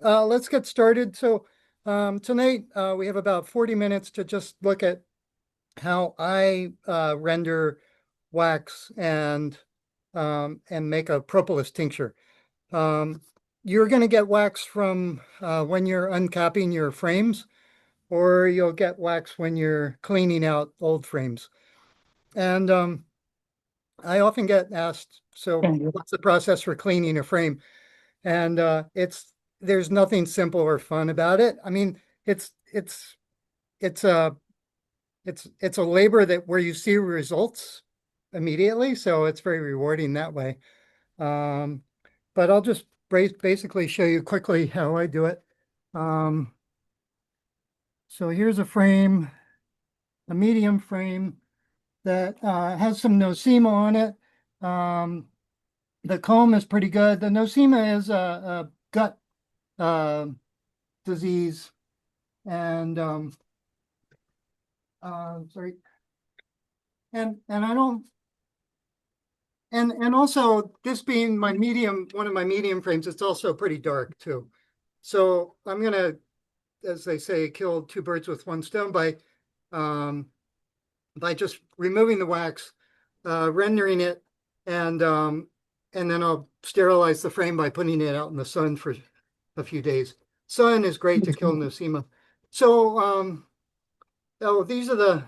Let's get started. So tonight we have about 40 minutes to just look at how I render wax and make a propolis tincture. Um, you're going to get wax from when you're uncapping your frames, or you'll get wax when you're cleaning out old frames. And I often get asked, so Mhm. what's the process for cleaning a frame? And it's there's nothing simple or fun about it. I mean, it's it's it's a it's a labor that where you see results immediately, so it's very rewarding that way. Um, but I'll just basically show you quickly how I do it. Um, so here's a frame, a medium frame that has some nosema on it. Um, the comb is pretty good. The nosema is a gut uh, disease, and sorry, and I don't, and also this being my medium, one of my medium frames, it's also pretty dark too. So I'm gonna, as they say, kill two birds with one stone um, by just removing the wax, rendering it, and um, and then I'll sterilize the frame by putting it out in the sun for a few days. Sun is great to kill nosema. So, oh, these are the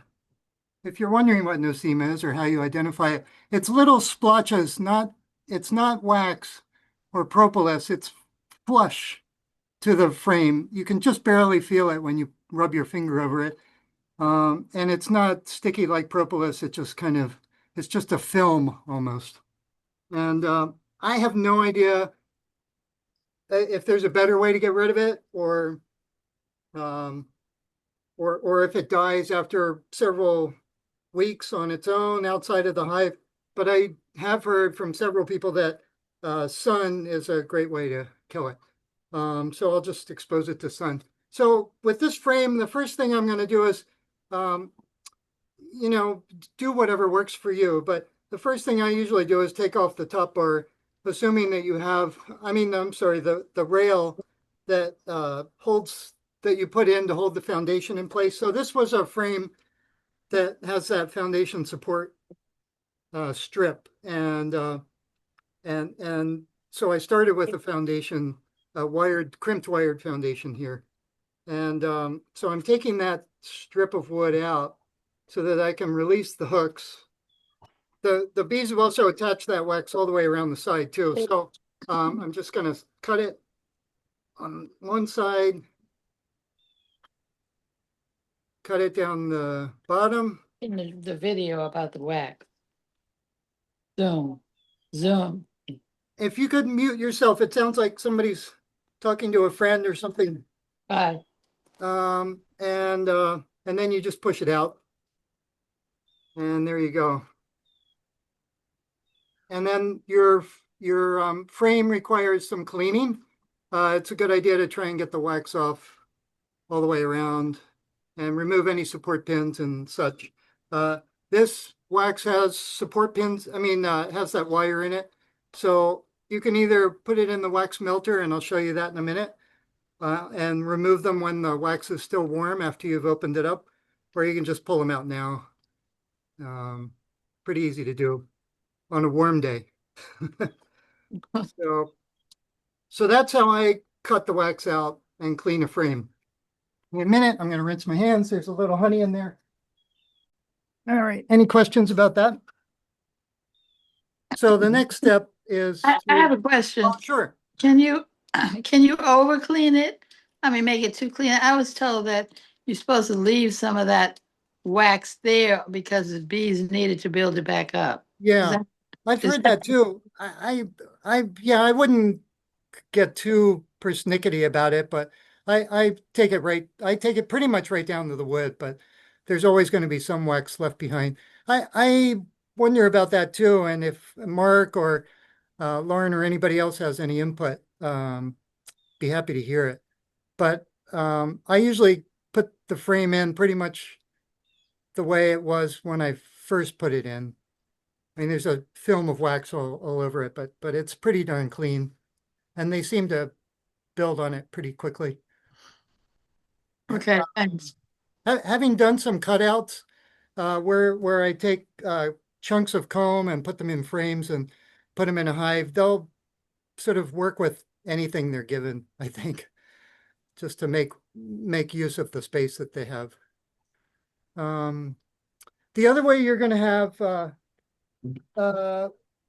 if you're wondering what nosema is or how you identify it, it's little splotches, it's not wax or propolis, it's flush to the frame. You can just barely feel it when you rub your finger over it. And it's not sticky like propolis, it's just a film almost. And I have no idea if there's a better way to get rid of it um, or if it dies after several weeks on its own outside of the hive. But I have heard from several people that sun is a great way to kill it. So I'll just expose it to sun. So with this frame, the first thing I'm going to do is, um, you know, do whatever works for you. But the first thing I usually do is take off the top bar, assuming that you have, I'm sorry, the rail that holds that you put in to hold the foundation in place. So this was a frame that has that foundation support strip, and so I started with a foundation, a crimped wired foundation here, and so I'm taking that strip of wood out so that I can release the hooks. The bees have also attached that wax all the way around the side too. So I'm just going to cut it on one side, cut it down the bottom. In the video about the wax. Zoom, zoom. If you could mute yourself, it sounds like somebody's talking to a friend or something. Bye. And then you just push it out. And there you go. And then your frame requires some cleaning. It's a good idea to try and get the wax off all the way around and remove any support pins and such. This wax has support pins, it has that wire in it. So you can either put it in the wax melter, and I'll show you that in a minute, and remove them when the wax is still warm after you've opened it up, or you can just pull them out now. Um, Pretty easy to do on a warm day. So, so that's how I cut the wax out and clean a frame. In a minute, I'm going to rinse my hands. There's a little honey in there. All right. Any questions about that? So the next step is I have a question. oh, sure. Can you can you over clean it? I mean, make it too clean. I was told that you're supposed to leave some of that wax there because the bees needed to build it back up. Is Yeah, that I've is heard that that too. Yeah, I wouldn't get too persnickety about it, but I take it pretty much right down to the wood, but there's always going to be some wax left behind. I wonder about that too, and if Mark or Lauren or anybody else has any input, be happy to hear it. But I usually put the frame in pretty much the way it was when I first put it in. I mean, there's a film of wax all over it, but it's pretty darn clean. And they seem to build on it pretty quickly. Okay, thanks. Having done some cutouts, where I take chunks of comb and put them in frames and put them in a hive, they'll sort of work with anything they're given, I think, just to make use of the space that they have. The other way you're going to have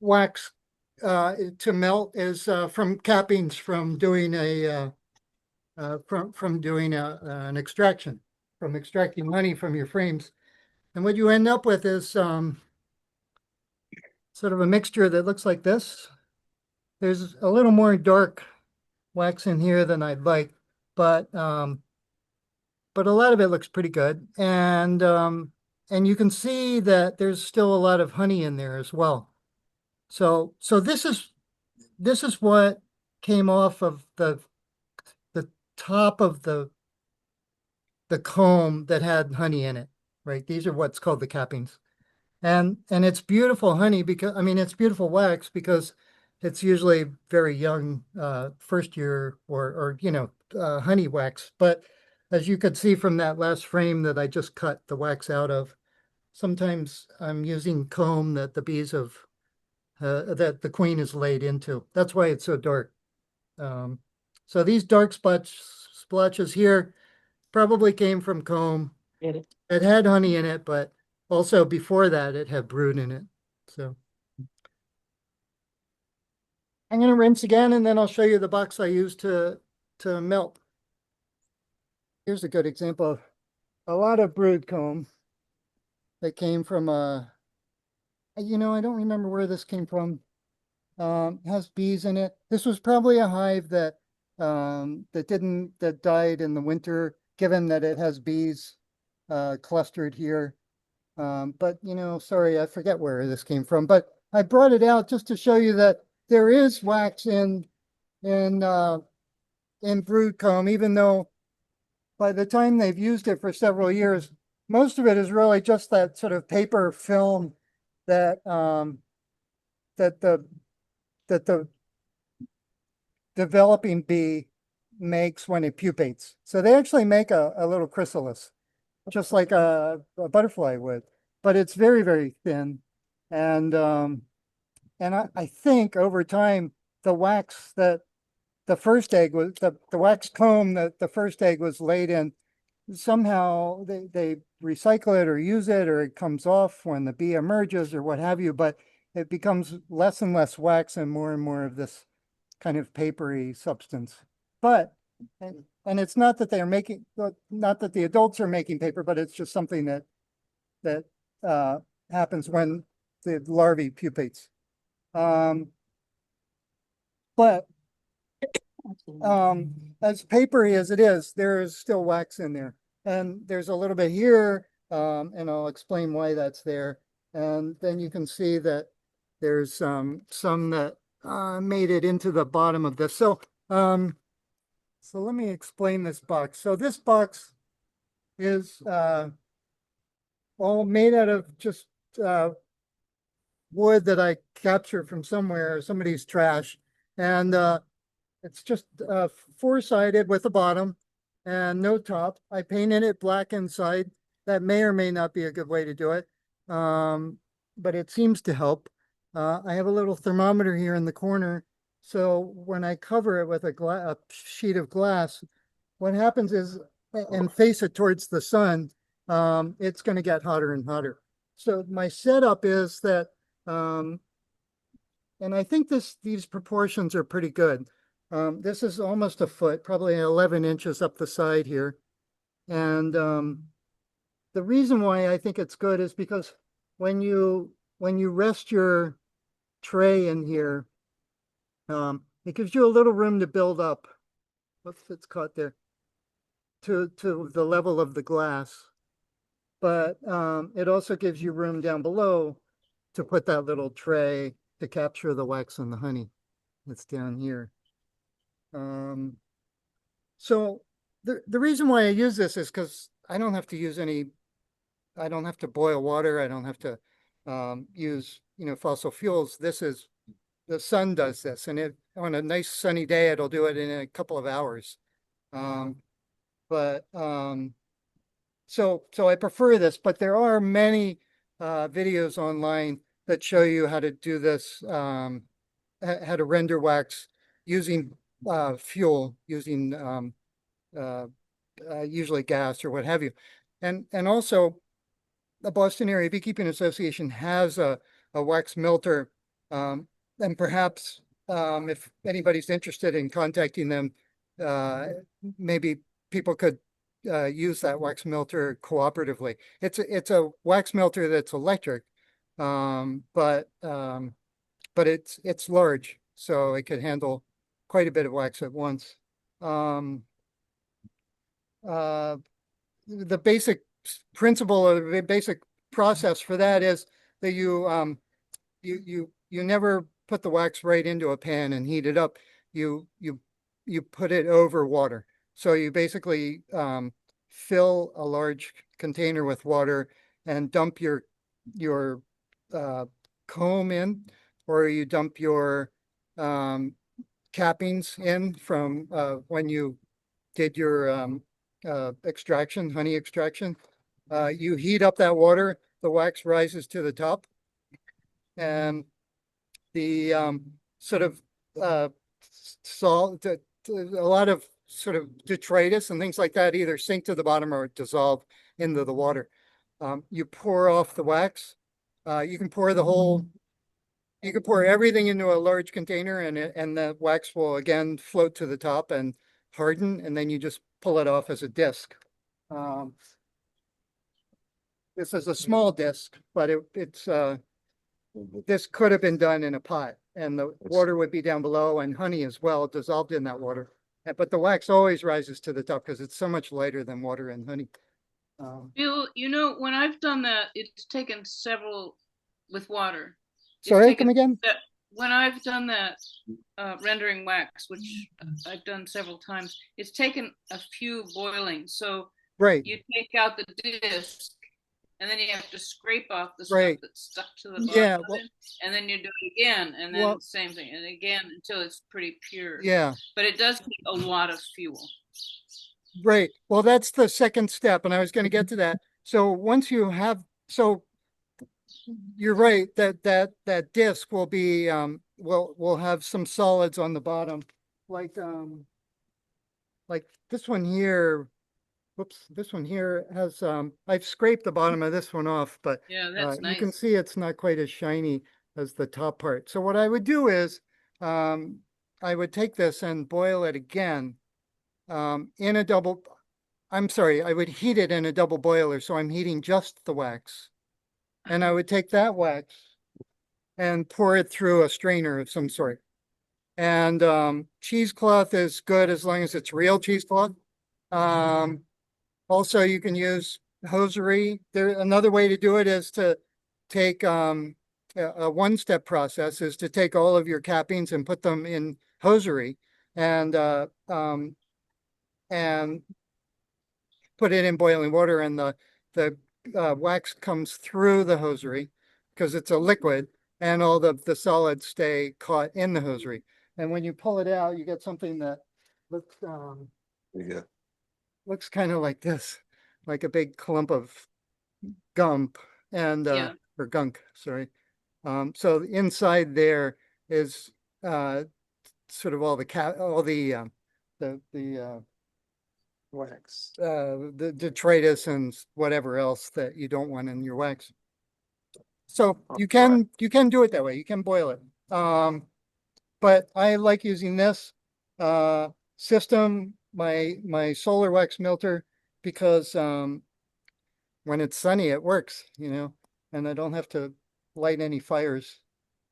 wax to melt is from cappings from doing an extraction, from extracting honey from your frames. And what you end up with is sort of a mixture that looks like this. There's a little more dark wax in here than I'd like, but a lot of it looks pretty good. And you can see that there's still a lot of honey in there as well. So this is what came off of the top of the comb that had honey in it, right? These are what's called the cappings. And it's beautiful honey because, I mean, it's beautiful wax because it's usually very young, first year or honey wax. But as you could see from that last frame that I just cut the wax out of, sometimes I'm using comb that the bees have, that the queen is laid into. That's why it's so dark. So these dark splotches here probably came from comb. It had honey in it, but also before that it had brood in it. So I'm going to rinse again, and then I'll show you the box I used to melt. Here's a good example of a lot of brood comb that came from I don't remember where this came from. Has bees in it. This was probably a hive that that died in the winter, given that it has bees clustered here. But sorry, I forget where this came from. But I brought it out just to show you that there is wax in brood comb, even though by the time they've used it for several years, most of it is really just that sort of paper film that that the developing bee makes when it pupates. So they actually make a little chrysalis, just like a butterfly would, but it's very, very thin. And I think over time, the wax that the first egg was, the wax comb that the first egg was laid in, somehow they recycle it or use it, or it comes off when the bee emerges or what have you, but it becomes less and less wax and more of this kind of papery substance. But, and it's not that they're making, not that the adults are making paper, but it's just something that happens when the larvae pupates. But as papery as it is, there is still wax in there. And there's a little bit here, and I'll explain why that's there. And then you can see that there's some that made it into the bottom of this. So let me explain this box. So this box is all made out of just wood that I captured from somewhere, somebody's trash. And it's just four-sided with a bottom and no top. I painted it black inside. That may or may not be a good way to do it, but it seems to help. I have a little thermometer here in the corner. So when I cover it with a sheet of glass, what happens is, and face it towards the sun, it's going to get hotter and hotter. So my setup is that, and I think these proportions are pretty good. This is almost a foot, probably 11 inches up the side here. And the reason why I think it's good is because when you rest your tray in here, it gives you a little room to build up. Whoops, it's caught there. To the level of the glass. But it also gives you room down below to put that little tray to capture the wax and the honey that's down here. So the reason why I use this is because I don't have to use I don't have to boil water. I don't have to use, fossil fuels. This is the sun does this, and on a nice sunny day, it'll do it in a couple of hours. Um, but so I prefer this, but there are many videos online that show you how to do this, how to render wax using fuel, using uh, usually gas or what have you. And also the Boston Area Beekeeping Association has a wax melter. And perhaps if anybody's interested in contacting them, uh, maybe people could use that wax melter cooperatively. It's a wax melter that's electric, but it's large, so it could handle quite a bit of wax at once. Um, uh, the basic principle or the basic process for that is that you never put the wax right into a pan and heat it up. You put it over water. So you basically fill a large container with water and dump your uh, comb in, or you dump your cappings in from when you did your extraction, honey extraction. You heat up that water, the wax rises to the top, and the sort of salt, a lot of sort of detritus and things like that either sink to the bottom or dissolve into the water. You pour off the wax. You can pour you can pour everything into a large container, and the wax will again float to the top and harden, and then you just pull it off as a disc. This is a small disc, but this could have been done in a pot, and the water would be down below, and honey as well dissolved in that water. But the wax always rises to the top because it's so much lighter than water and honey. Bill, when I've done that, it's taken several with water. Sorry, come again? When I've done that rendering wax, which I've done several times, it's taken a few boilings. So right, you take out the disc, and then you have to scrape off the right. stuff that's stuck to the bottom Yeah, of it, and then you do it again, and then same thing, and again until it's pretty pure. Yeah. But it does take a lot of fuel. Right. Well, that's the second step, and I was going to get to that. So once you have, so you're right that disc will be will have some solids on the bottom, like this one here. Whoops, this one here has I've scraped the bottom of this one off, but yeah, that's nice. You can see it's not quite as shiny as the top part. So what I would do is I would take this and boil it again in a double. I'm sorry, I would heat it in a double boiler, so I'm heating just the wax. And I would take that wax and pour it through a strainer of some sort. And cheesecloth is good as long as it's real cheesecloth. Also, you can use hosiery. Another way to do it is to take a one-step process is to take all of your cappings and put them in hosiery and put it in boiling water, and the wax comes through the hosiery because it's a liquid, and all the solids stay caught in the hosiery. And when you pull it out, you get something that looks looks kind of like this, like a big clump of gump and or gunk, sorry. So inside there is sort of all the wax, the detritus and whatever else that you don't want in your wax. So you can do it that way. You can boil it. But I like using this system, my solar wax melter, because when it's sunny, it works, and I don't have to light any fires.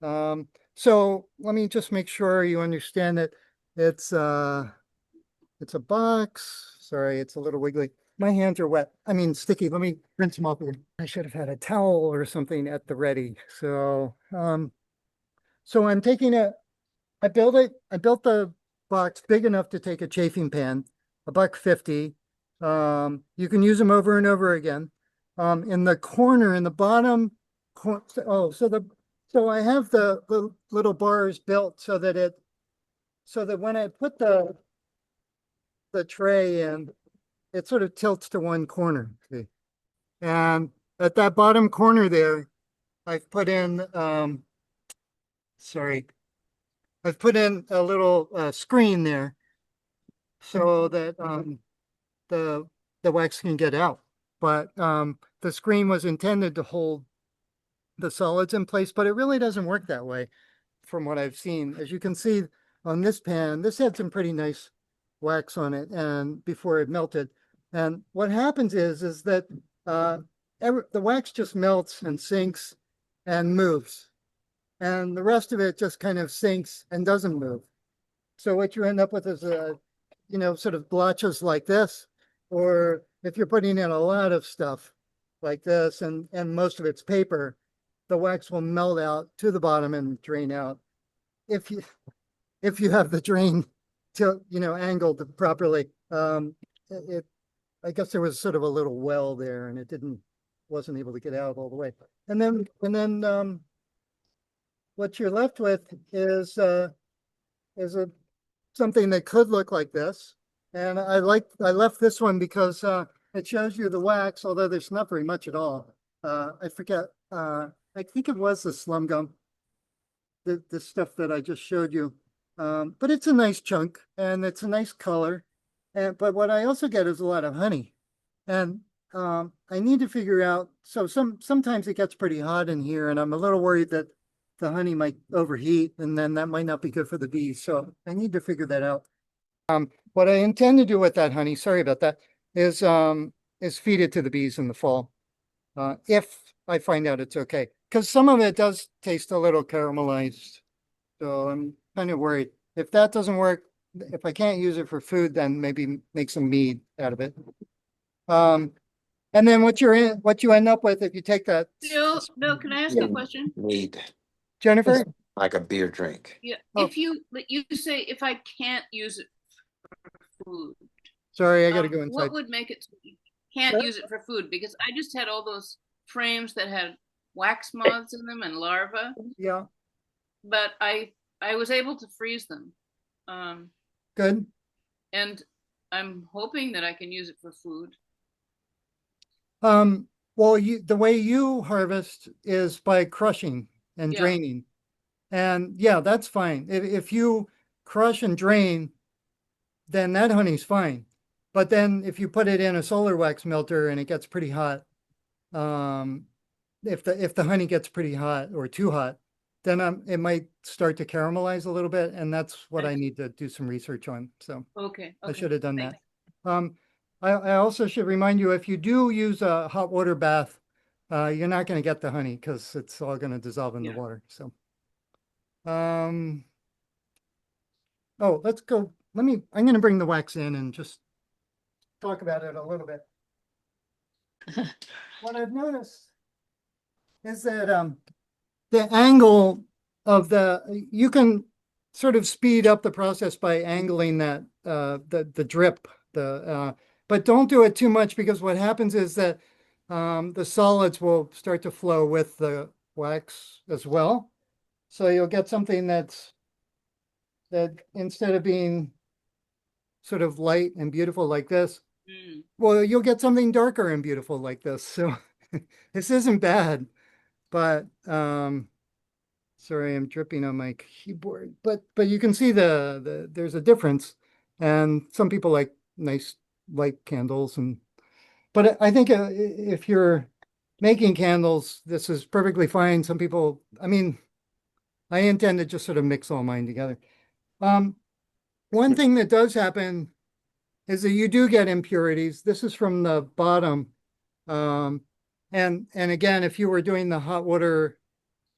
So let me just make sure you understand that it's a box. Sorry, it's a little wiggly. My hands are wet. I mean, sticky. Let me rinse them off again. I should have had a towel or something at the ready. So, so I'm taking I built the box big enough to take a chafing pan, $1.50. You can use them over and over again. In the corner, in the bottom, so So I have the little bars built so that when I put the tray in, it sort of tilts to one corner. See? And at that bottom corner there, I've put in, sorry, I've put in a little screen there so that the the wax can get out. But the screen was intended to hold the solids in place, but it really doesn't work that way from what I've seen. As you can see on this pan, this had some pretty nice wax on it and before it melted. And what happens is that the wax just melts and sinks and moves. And the rest of it just kind of sinks and doesn't move. So what you end up with is sort of blotches like this, or if you're putting in a lot of stuff like this and most of it's paper, the wax will melt out to the bottom and drain out. If you have the drain angled properly. I guess there was sort of a little well there and it wasn't able to get out all the way. And then what you're left with is something that could look like this. And I left this one because it shows you the wax, although there's not very much at all. I forget, I think it was the slum gum, the stuff that I just showed you. But it's a nice chunk and it's a nice color. But what I also get is a lot of honey. And I need to figure out, so sometimes it gets pretty hot in here and I'm a little worried that the honey might overheat and then that might not be good for the bees. So I need to figure that out. What I intend to do with that honey, sorry about that, is feed it to the bees in the fall. If I find out it's okay. Because some of it does taste a little caramelized. So I'm kind of worried. If that doesn't work, if I can't use it for food, then maybe make some mead out of it. And then what you end up with if you take that. Bill, can I ask you a question? Mead, Jennifer? like a beer drink. Yeah, Oh. if you say if I can't use it for food, Sorry, I got to go what inside. would make it so you can't use it for food? Because I just had all those frames that had wax moths in them and larvae, Yeah, but I was able to freeze them. good. And I'm hoping that I can use it for food. Well, the way you harvest is by crushing and Yeah. draining. And yeah, that's fine. If you crush and drain, then that honey's fine. But then if you put it in a solar wax melter and it gets pretty hot, if the honey gets pretty hot or too hot, then it might start to caramelize a little bit, and that's what I need to do some research on. So Okay. I should have done that. Thanks. I also should remind you, if you do use a hot water bath, you're not going to get the honey because it's all going to dissolve in the Yeah. water. So, oh, let's go. I'm going to bring the wax in and just talk about it a little bit. What I've noticed is that the angle of you can sort of speed up the process by angling that the drip, but don't do it too much because what happens is that the solids will start to flow with the wax as well. So you'll get something that instead of being sort of light and beautiful like this, well, you'll get something darker and beautiful like this. So this isn't bad, but sorry, I'm dripping on my keyboard, but you can see there's a difference, and some people like nice light candles, but I think if you're making candles, this is perfectly fine. Some people, I mean, I intend to just sort of mix all mine together. One thing that does happen is that you do get impurities. This is from the bottom. And again, if you were doing the hot water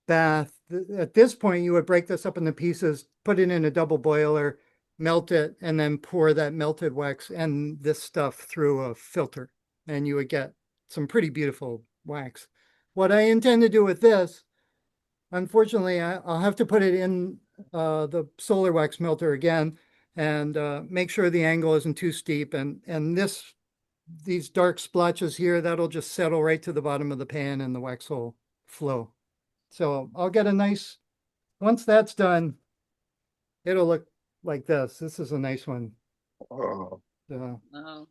bath, at this point, you would break this up into pieces, put it in a double boiler, melt it, and then pour that melted wax and this stuff through a filter. And you would get some pretty beautiful wax. What I intend to do with this, unfortunately, I'll have to put it in the solar wax melter again and make sure the angle isn't too steep. And these dark splotches here, that'll just settle right to the bottom of the pan and the wax will flow. So I'll get a nice, once that's done, it'll look like this. This is a nice one. Oh, Oh,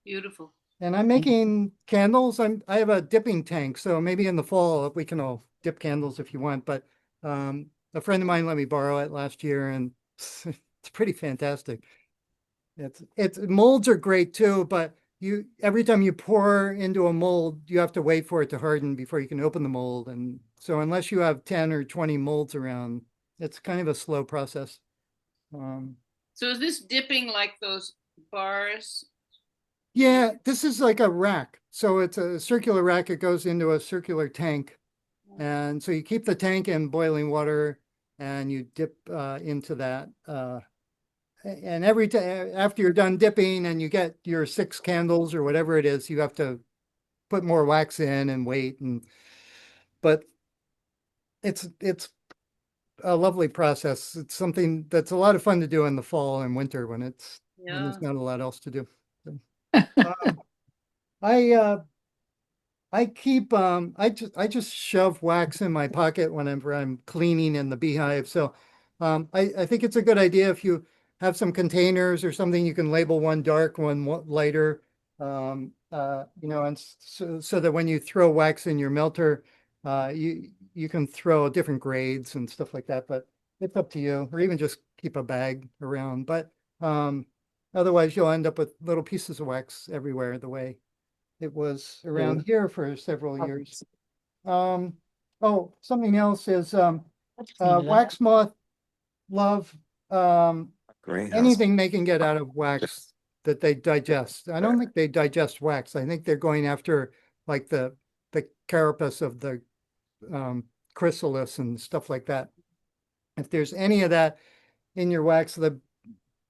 beautiful. And I'm making candles. I have a dipping tank, so maybe in the fall we can all dip candles if you want. But a friend of mine let me borrow it last year, and it's pretty fantastic. It's molds are great too, but you every time you pour into a mold, you have to wait for it to harden before you can open the mold. And so unless you have 10 or 20 molds around, it's kind of a slow process. So is this dipping like those bars? Yeah, this is like a rack. So it's a circular rack. It goes into a circular tank. And so you keep the tank in boiling water and you dip into that. And every time after you're done dipping and you get your 6 candles or whatever it is, you have to put more wax in and wait. But it's a lovely process. It's something that's a lot of fun to do in the fall and winter when Yeah. there's not a lot else to do. So, I keep I just shove wax in my pocket whenever I'm cleaning in the beehive. So I think it's a good idea if you have some containers or something, you can label one dark, one lighter. You know, and so that when you throw wax in your melter, you can throw different grades and stuff like that, but it's up to you, or even just keep a bag around. But otherwise you'll end up with little pieces of wax everywhere the way it was around here for several years. Oh, something else is wax moth love greenhouse. anything they can get out of wax that they digest. I don't think they digest wax. I think they're going after like the carapace of the chrysalis and stuff like that. If there's any of that in your wax, the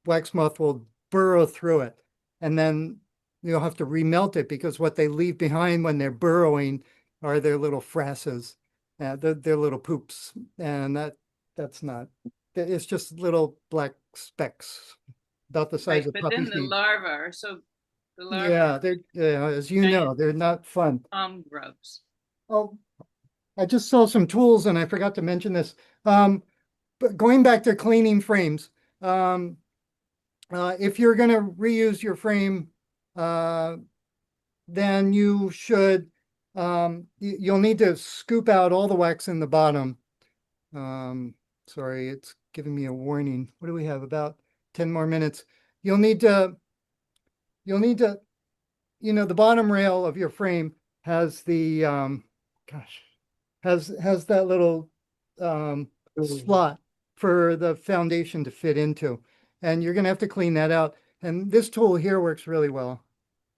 wax moth will burrow through it, and then you'll have to remelt it because what they leave behind when they're burrowing are their little frasses, their little poops, and that's not. It's just little black specks about the size Right, of but puppy then the feet. larvae are so, the larvae Yeah, they're as you know, they're not fun. grubs. Oh, I just saw some tools and I forgot to mention this. But going back to cleaning frames, if you're going to reuse your frame, then you should, you'll need to scoop out all the wax in the bottom. Sorry, it's giving me a warning. What do we have? About 10 more minutes. You'll need to, you know, the bottom rail of your frame has the, gosh, has that little slot for the foundation to fit into. And you're gonna have to clean that out. And this tool here works really well.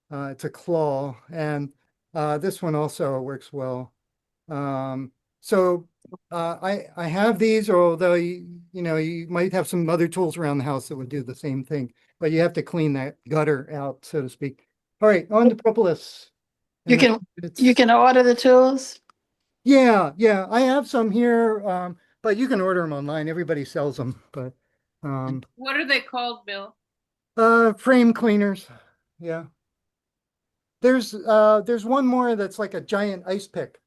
It's a claw, and this one also works well. So I have these, although you know you might have some other tools around the house that would do the same thing, but you have to clean that gutter out, so to speak. All right, on to propolis. You can order the tools? Yeah, I have some here, but you can order them online. Everybody sells them, but What are they called, Bill? frame cleaners. Yeah. There's one more that's like a giant ice pick.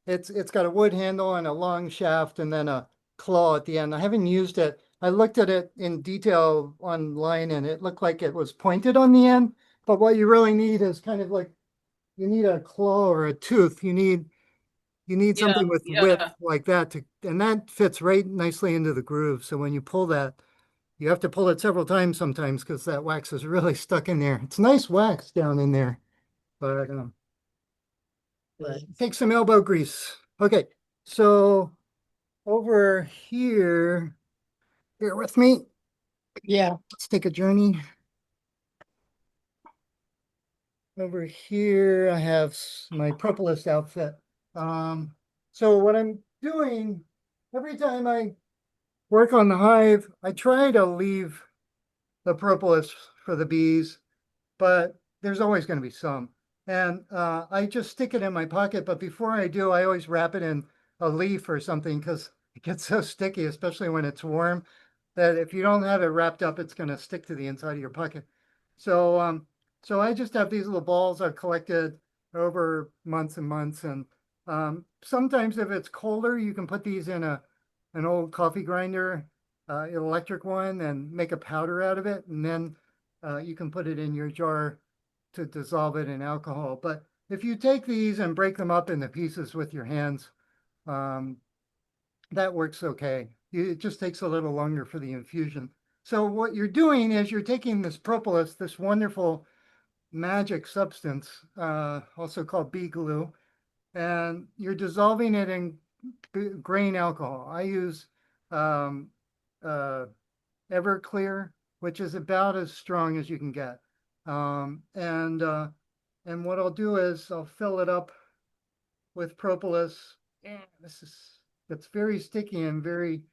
It's got a wood handle and a long shaft and then a claw at the end. I haven't used it. I looked at it in detail online and it looked like it was pointed on the end, but what you really need is kind of like you need a claw or a tooth. You need something with width like that and that fits right nicely into the groove. So when you pull that, you have to pull it several times sometimes because that wax is really stuck in there. It's nice wax down in there, but take some elbow grease. Okay, so over here, bear with me. Yeah. Let's take a journey. Over here, I have my propolis outfit. So what I'm doing, every time I work on the hive, I try to leave the propolis for the bees, but there's always going to be some. And I just stick it in my pocket, but before I do, I always wrap it in a leaf or something because it gets so sticky, especially when it's warm, that if you don't have it wrapped up, it's going to stick to the inside of your pocket. So I just have these little balls I've collected over months and months, and Sometimes if it's colder, you can put these in an old coffee grinder, electric one, and make a powder out of it. And then you can put it in your jar to dissolve it in alcohol. But if you take these and break them up into pieces with your hands, that works okay. It just takes a little longer for the infusion. So what you're doing is you're taking this propolis, this wonderful magic substance, also called bee glue, and you're dissolving it in grain alcohol. I use um, Everclear, which is about as strong as you can get. And what I'll do is I'll fill it up with propolis. And it's very sticky and very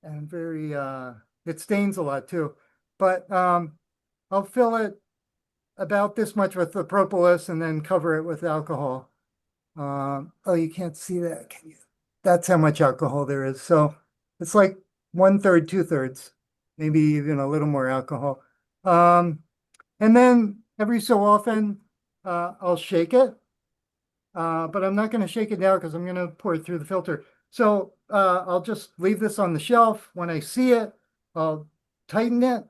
it stains a lot too. But I'll fill it about this much with the propolis and then cover it with alcohol. Oh, you can't see that, can you? That's how much alcohol there is. So it's like 1/3, 2/3, maybe even a little more alcohol. And then every so often, I'll shake it. But I'm not going to shake it now because I'm going to pour it through the filter. So I'll just leave this on the shelf. When I see it, I'll tighten it,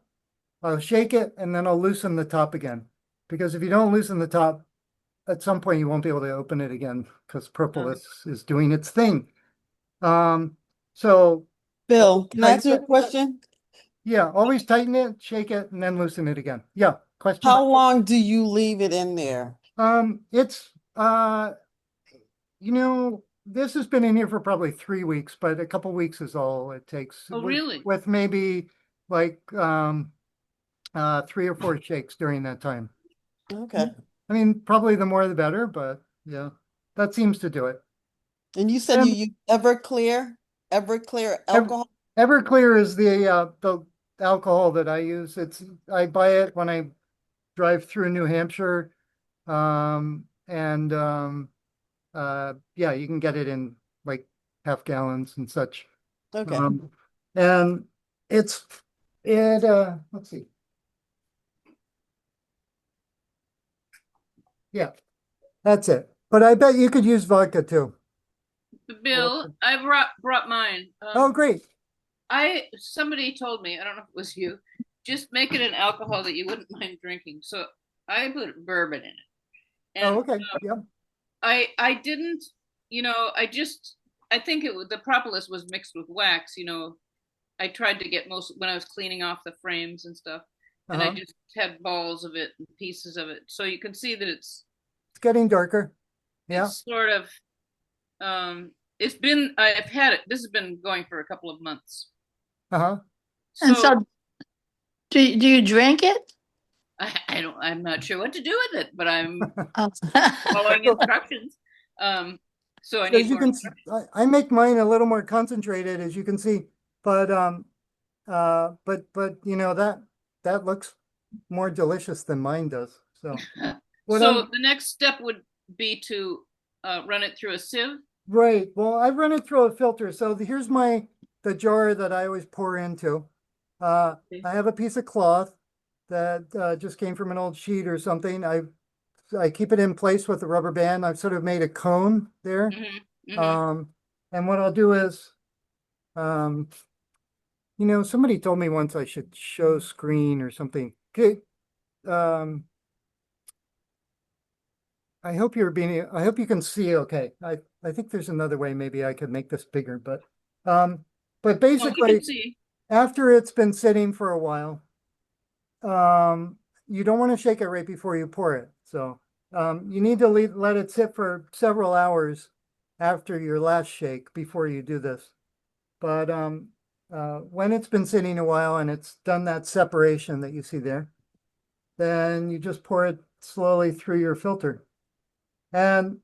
I'll shake it, and then I'll loosen the top again. Because if you don't loosen the top, at some point you won't be able to open it again because propolis is doing its thing. So Bill, can I ask tighten you a it. question? Yeah, always tighten it, shake it, and then loosen it again. Yeah, question. How long do you leave it in there? It's this has been in here for probably 3 weeks, but a couple weeks is all it takes. Oh, really? With maybe like 3 or 4 shakes during that time. Okay. I mean, probably the more the better, but yeah, that seems to do it. And you said you use Everclear alcohol? Everclear is the alcohol that I use. I buy it when I drive through New Hampshire. Yeah, you can get it in like half gallons and such. Okay. And let's see. Yeah, that's it. But I bet you could use vodka too. Bill, I brought mine. Oh, great. Somebody told me, I don't know if it was you, just make it an alcohol that you wouldn't mind drinking. So I put bourbon in it. And Oh, okay. Yeah. I didn't, I think the propolis was mixed with wax, I tried to get when I was cleaning off the frames and stuff, and I just had balls of it and pieces of it. So you can see that it's getting darker. Yeah. It's sort of, I've had it, this has been going for a couple of months. And so do you drink it? I'm not sure what to do with it, but I'm Oh. following instructions. So I need more instructions. I make mine a little more concentrated, as you can see, but that looks more delicious than mine does. So the next step would be to run it through a sieve. Right. Well, I run it through a filter. So here's the jar that I always pour into. I have a piece of cloth that just came from an old sheet or something. I keep it in place with a rubber band. I've sort of made a cone there. And what I'll do is, somebody told me once I should show screen or something. Okay. I hope you can see okay. I think there's another way maybe I could make this bigger, but basically after it's been sitting for a while, you don't want to shake it right before you pour it. So you need to let it sit for several hours after your last shake before you do this. But when it's been sitting a while and it's done that separation that you see there, then you just pour it slowly through your filter. And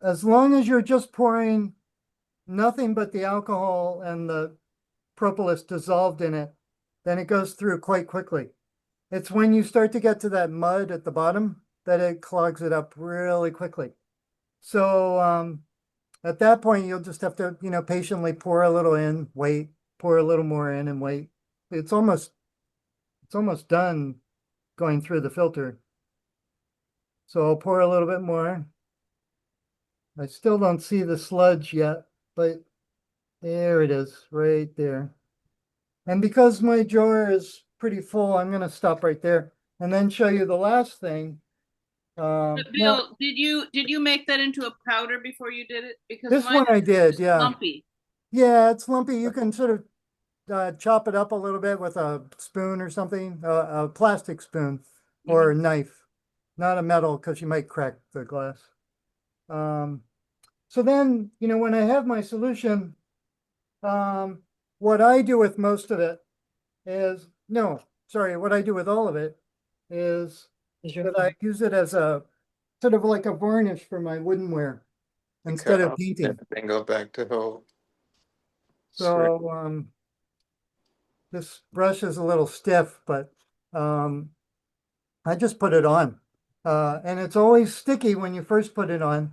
as long as you're just pouring nothing but the alcohol and the propolis dissolved in it, then it goes through quite quickly. It's when you start to get to that mud at the bottom that it clogs it up really quickly. So at that point, you'll just have to, patiently pour a little in, wait, pour a little more in and wait. It's almost done going through the filter. So I'll pour a little bit more. I still don't see the sludge yet, but there it is, right there. And because my jar is pretty full, I'm gonna stop right there and then show you the last thing. But Now, Bill, did you make that into a powder before you did it? Because this mine one I did, is yeah. lumpy. Yeah, it's lumpy. You can sort of chop it up a little bit with a spoon or something, a plastic spoon or a knife, not a metal, because you might crack the glass. So then, when I have my solution, what I do with most of it is, no, sorry, what I do with all of it is that I use it as a sort of like a varnish for my woodenware instead of painting. Then go back to the. So, this brush is a little stiff, but I just put it on. And it's always sticky when you first put it on.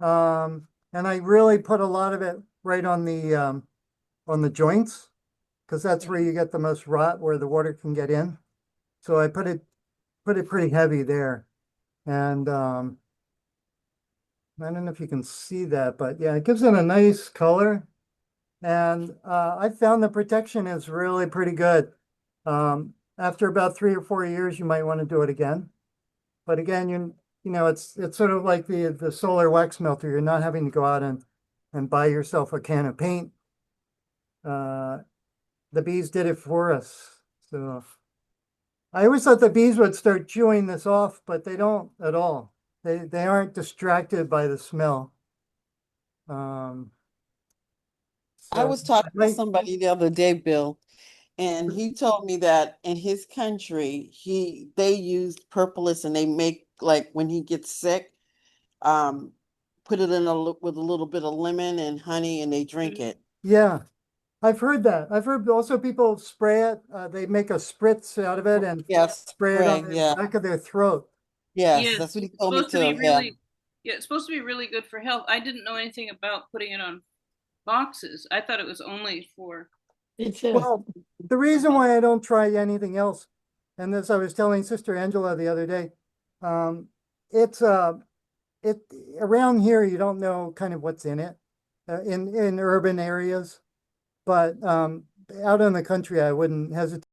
And I really put a lot of it right on the joints, because that's where you get the most rot, where the water can get in. So I put it pretty heavy there. And I don't know if you can see that, but yeah, it gives it a nice color. And I found the protection is really pretty good. After about 3 or 4 years, you might want to do it again. But again, it's sort of like the solar wax melter. You're not having to go out and buy yourself a can of paint. The bees did it for us. So I always thought the bees would start chewing this off, but they don't at all. They aren't distracted by the smell. I So was talking to might, somebody the other day, Bill, and he told me that in his country, they use propolis and they make, like, when he gets sick, um, put it in with a little bit of lemon and honey and they drink it. yeah, I've heard that. I've heard also people spray it. They make a spritz out of it and Yes, spray it on spray, the yeah. back of their throat. Yes, Yes, that's what he it's told me supposed to be too. Yeah. really, yeah, it's supposed to be really good for health. I didn't know anything about putting it on boxes. I thought it was only for. Me too. Well, the reason why I don't try anything else, and this I was telling Sister Angela the other day, it's it around here you don't know kind of what's in it in urban areas, but out in the country I wouldn't hesitate